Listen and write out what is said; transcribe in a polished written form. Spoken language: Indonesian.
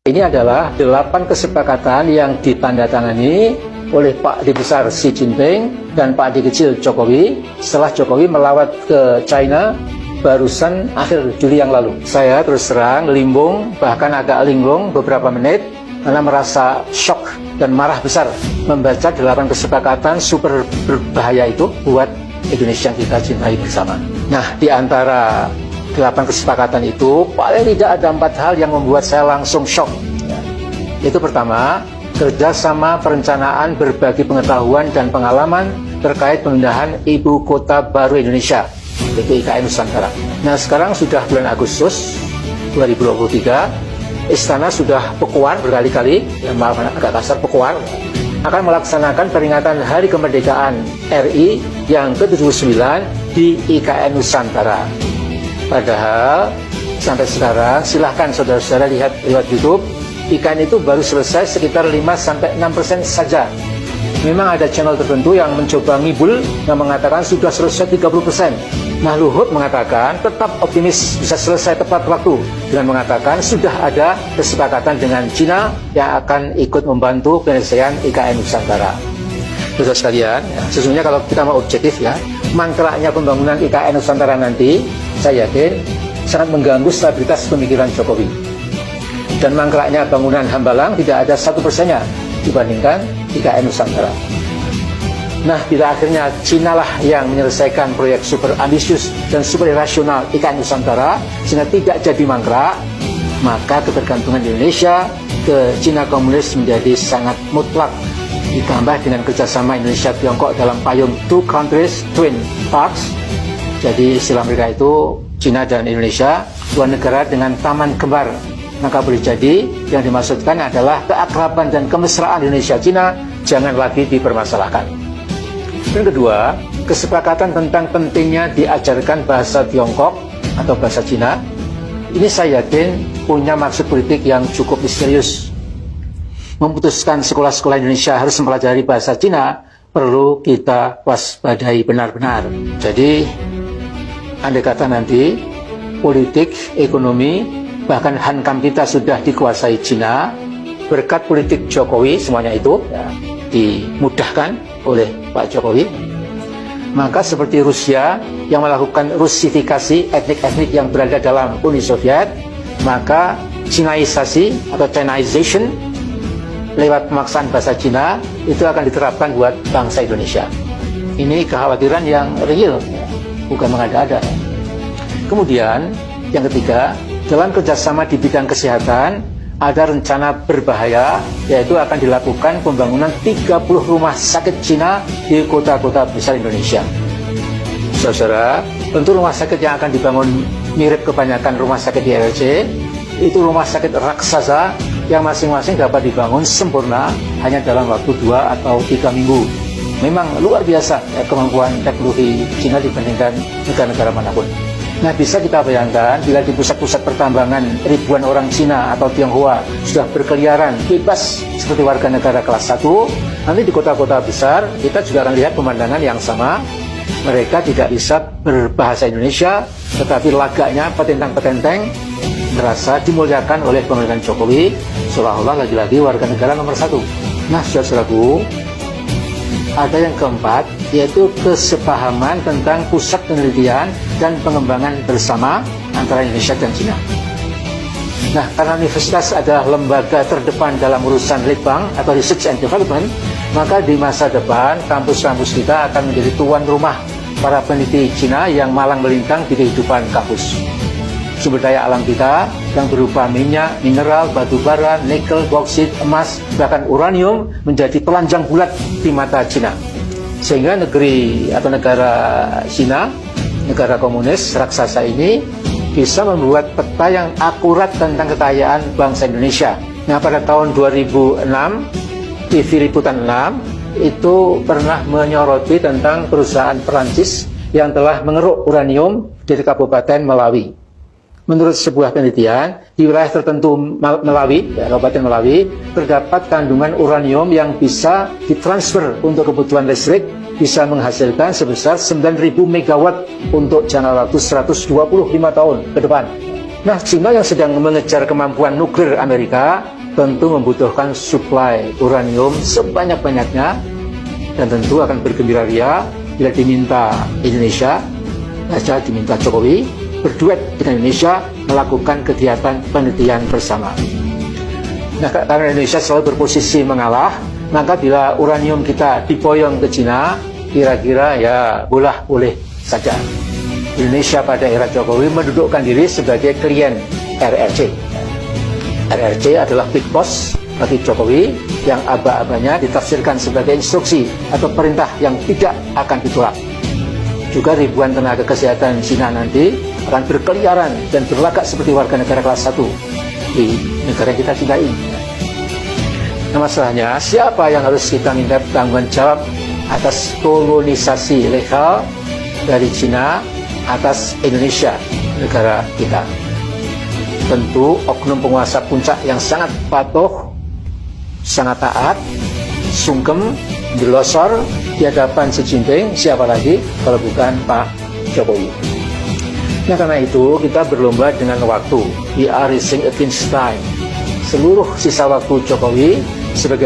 Ini adalah 8 kesepakatan yang ditandatangani oleh Pak Di Besar Xi Jinping dan Pak Di Kecil Jokowi setelah Jokowi melawat ke China barusan akhir Juli yang lalu. Saya terus terang limbung, bahkan agak linglung beberapa menit karena merasa shock dan marah besar membaca 8 kesepakatan super berbahaya itu buat Indonesia yang kita cintai bersama. Nah, di antara 8 kesepakatan itu paling tidak ada 4 hal yang membuat saya langsung shock. Itu pertama, kerjasama perencanaan berbagi pengetahuan dan pengalaman terkait pemindahan ibu kota baru Indonesia, yaitu IKN Nusantara. Nah, sekarang sudah bulan Agustus 2023, Istana sudah pekuan berkali-kali, maaf agak kasar, pekuan akan melaksanakan peringatan Hari Kemerdekaan RI yang ke-79 di IKN Nusantara. Padahal sampai sekarang silahkan saudara-saudara lihat lewat YouTube, IKN itu baru selesai sekitar 5-6% saja. Memang ada channel tertentu yang mencoba ngibul yang mengatakan sudah selesai 30%. Nah, Luhut mengatakan tetap optimis bisa selesai tepat waktu dengan mengatakan sudah ada kesepakatan dengan Cina yang akan ikut membantu penyelesaian IKN Nusantara. Saudara sekalian, ya, sesungguhnya kalau kita mau objektif ya, mangkraknya pembangunan IKN Nusantara nanti, saya yakin sangat mengganggu stabilitas pemikiran Jokowi. Dan mangkraknya bangunan Hambalang tidak ada 1%-nya dibandingkan IKN Nusantara. Nah, bila akhirnya Cina lah yang menyelesaikan proyek super ambisius dan super rasional IKN Nusantara sehingga tidak jadi mangkrak, maka ketergantungan Indonesia ke Cina komunis menjadi sangat mutlak. Ditambah dengan kerjasama Indonesia-Tiongkok dalam payung two countries, twin parks. Jadi istilah mereka itu Cina dan Indonesia, dua negara dengan taman kembar. Maka boleh jadi yang dimaksudkan adalah keakraban dan kemesraan Indonesia-Cina jangan lagi dipermasalahkan. Yang kedua, kesepakatan tentang pentingnya diajarkan bahasa Tiongkok atau bahasa Cina. Ini saya yakin punya maksud politik yang cukup misterius. Memutuskan sekolah-sekolah Indonesia harus mempelajari bahasa Cina, perlu kita waspadai benar-benar. Jadi, andai kata nanti politik, ekonomi, bahkan hankam kita sudah dikuasai Cina, berkat politik Jokowi semuanya itu ya, dimudahkan oleh Pak Jokowi, maka seperti Rusia yang melakukan rusifikasi etnik-etnik yang berada dalam Uni Soviet, maka Cinaisasi atau Chinization lewat pemaksaan bahasa Cina itu akan diterapkan buat bangsa Indonesia. Ini kekhawatiran yang real, bukan mengada-ada. Kemudian yang ketiga, dalam kerjasama di bidang kesehatan ada rencana berbahaya, yaitu akan dilakukan pembangunan 30 rumah sakit Cina di kota-kota besar Indonesia. Saudara, tentu rumah sakit yang akan dibangun mirip kebanyakan rumah sakit di RRC, itu rumah sakit raksasa yang masing-masing dapat dibangun sempurna hanya dalam waktu 2 atau 3 minggu. Memang luar biasa ya, kemampuan teknologi Cina dibandingkan negara-negara manapun. Nah, bisa kita bayangkan bila di pusat-pusat pertambangan ribuan orang Cina atau Tionghoa sudah berkeliaran bebas seperti warga negara kelas 1, nanti di kota-kota besar kita juga akan lihat pemandangan yang sama. Mereka tidak bisa berbahasa Indonesia, tetapi lagaknya petentang-petenteng merasa dimuliakan oleh pemerintahan Jokowi, seolah-olah lagi-lagi warga negara nomor 1. Nah, saudara-saudaraku, ada yang keempat, yaitu kesepahaman tentang pusat penelitian dan pengembangan bersama antara Indonesia dan Cina. Nah, karena universitas adalah lembaga terdepan dalam urusan litbang atau research and development, maka di masa depan kampus-kampus kita akan menjadi tuan rumah para peneliti Cina yang malang melintang di kehidupan kampus. Sumber daya alam kita yang berupa minyak, mineral, batu bara, nikel, bauksit, emas, bahkan uranium menjadi telanjang bulat di mata Cina. Sehingga negeri atau negara Cina, negara komunis raksasa ini bisa membuat peta yang akurat tentang kekayaan bangsa Indonesia. Nah, pada tahun 2006, TV Liputan 6 itu pernah menyoroti tentang perusahaan Perancis yang telah mengeruk uranium di Kabupaten Melawi. Menurut sebuah penelitian, di wilayah tertentu Melawi, Kabupaten Melawi, terdapat kandungan uranium yang bisa ditransfer untuk kebutuhan listrik, bisa menghasilkan sebesar 9.000 megawatt untuk jangka waktu 125 tahun ke depan. Nah, Cina yang sedang mengejar kemampuan nuklir Amerika tentu membutuhkan suplai uranium sebanyak-banyaknya, dan tentu akan bergembira ria bila diminta Indonesia, diminta Jokowi berduet dengan Indonesia melakukan kegiatan penelitian bersama. Nah, karena Indonesia selalu berposisi mengalah, maka bila uranium kita diboyong ke Cina, kira-kira ya boleh saja. Indonesia pada era Jokowi mendudukkan diri sebagai klien RRC. RRC adalah big boss bagi Jokowi yang aba-abanya ditafsirkan sebagai instruksi atau perintah yang tidak akan ditolak. Juga ribuan tenaga kesehatan Cina nanti akan berkeliaran dan berlagak seperti warga negara kelas 1 di negara kita cintai. Nah, masalahnya siapa yang harus kita minta tanggung jawab atas kolonisasi ilegal dari Cina atas Indonesia, negara kita? Tentu oknum penguasa puncak yang sangat patuh, sangat taat, sungkem, dilosor di hadapan Xi Jinping. Siapa lagi kalau bukan Pak Jokowi? Nah, karena itu kita berlomba dengan waktu. We are racing against time. Seluruh sisa waktu Jokowi sebagai